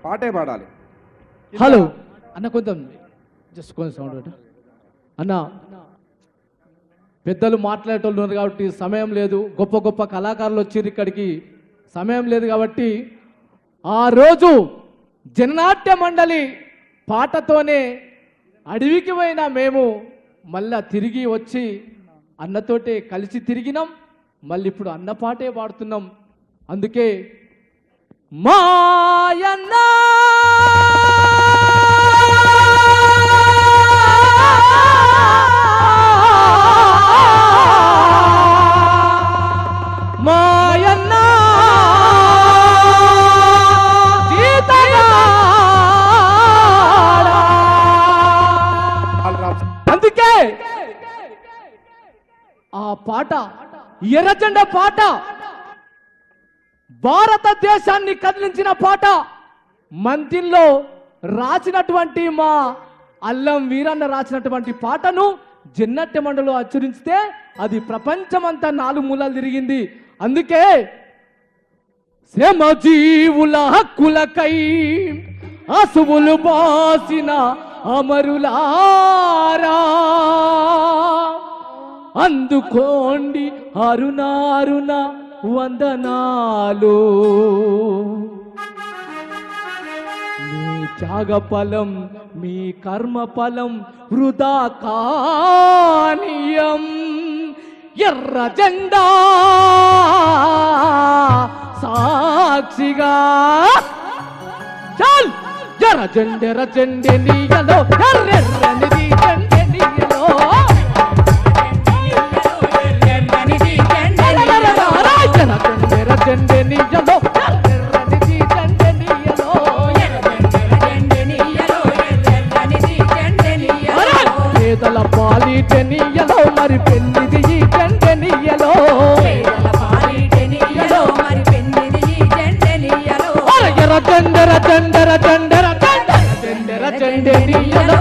పాటే పాడాలి. హలో అన్న, కొంచెం జస్ట్ కొంచెం సౌండ్ అన్న. పెద్దలు మాట్లాడేటోళ్ళు ఉన్నారు కాబట్టి సమయం లేదు. గొప్ప గొప్ప కళాకారులు వచ్చారు ఇక్కడికి, సమయం లేదు కాబట్టి ఆ రోజు జననాట్య మండలి పాటతోనే అడవికి పోయినా మేము మళ్ళా తిరిగి వచ్చి అన్నతోటే కలిసి తిరిగినాం. మళ్ళీ ఇప్పుడు అన్న పాటే పాడుతున్నాం. అందుకే మాయన్నా మాయన్నా అందుకే ఆ పాట ఎర్రజెండా పాట, భారతదేశాన్ని కదిలించిన పాట, మంతిలో రాసినటువంటి మా అల్లం వీరన్న రాసినటువంటి పాటను జన్నట్య మండలిలో అచ్చరిస్తే అది ప్రపంచమంతా 4 మూలలు తిరిగింది. అందుకే శ్రమజీవుల హక్కులకై అసువులు బాసిన అమరులారా అందుకోండి అరుణారుణ వందనాలు. మీ త్యాగ ఫలం, మీ కర్మ ఫలం వృధా కానీయం. ఎర్ర జెండా సాక్షిగా చల్ ఎర్ర జెండె నీయలో, ఎర్రెర్రనిది జెండె నీయలో, జెండె నీయలో, ఎర్రెర్రనిది జెండె నీయలో, పేదల పాలిటె నీయలో, మరి పెన్నిది ఈ జెండె నీయలో, ఎర్ర జెండె నీయలో.